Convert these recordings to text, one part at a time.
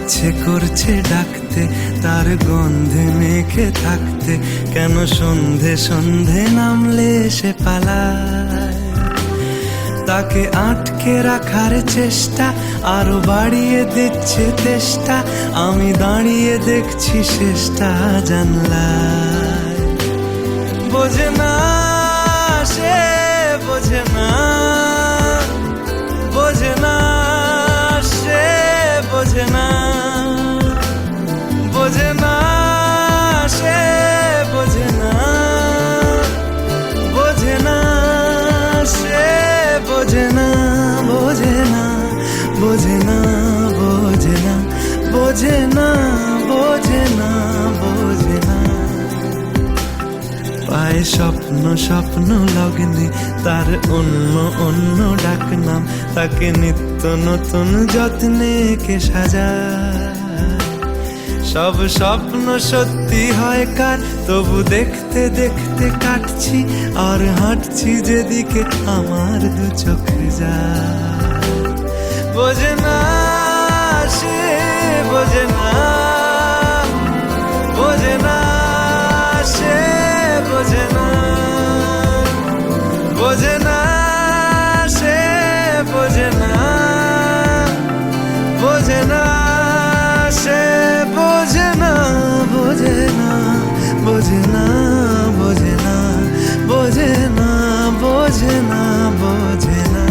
ইচ্ছে করছে ডাকতে, তার গন্ধে মেখে থাকতে, কেন সন্ধে সন্ধে নামলে সে পালায়। তাকে আটকে রাখার চেষ্টা আরো বাড়িয়ে দিচ্ছে তেষ্টা, আমি দাঁড়িয়ে দেখছি শেষটা জানলায়। বোঝে না সে, বোঝে না, বোঝে না সে, বোঝে না, বোঝে না সে, বোঝে না, বোঝে না সে, বোঝে না, বোঝে না, বোঝে না, বোঝে না, বোঝে না, বোঝে না, বোঝে না। পায় স্বপ্ন স্বপ্ন লগ্নে তার অন্য অন্য ডাকনাম, তাকে নিত্য নতুন যত্নে কে সাজায়। সব স্বপ্ন সত্যি হয় কার, তবু দেখতে দেখতে কাটছি আর হাঁটছি যেদিকে আমার দু চোখ যায়। বোঝে না সে, বোঝে না, বোঝে না সে, বোঝে না, বোঝে না সে, বোঝে না, বোঝে না সে, বোঝে না, বোঝে না, বোঝে না, বোঝে না, বোঝে না, বোঝে না, বোঝে না।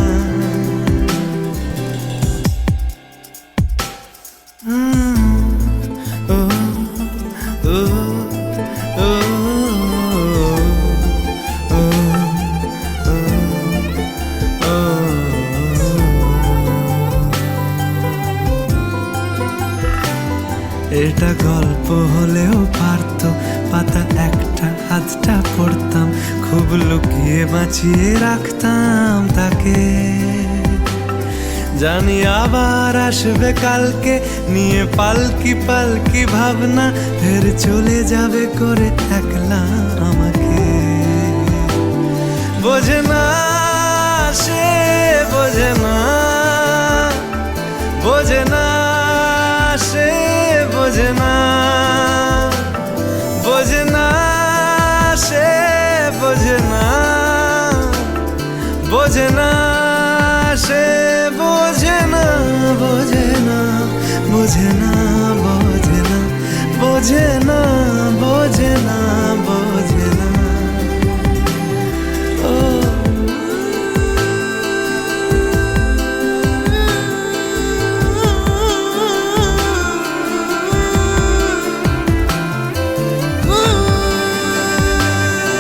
এটা গল্প হলেও পারত, পাতা একটা হাতটা পড়তাম, খুব লুকিয়ে বাঁচিয়ে রাখতাম তাকে। জানি আবার আসবে কালকে, নিয়ে পালকি পালকি ভাবনা, ফের চলে যাবে করে একলা আমাকে। বোঝে না সে, বোঝে না, বোঝে না সে, বোঝে না, বোঝে না সে, বোঝে না, বোঝে না সে, বোঝে না, বোঝে না, বোঝে না, বোঝে না, বোঝে না, বোঝে না,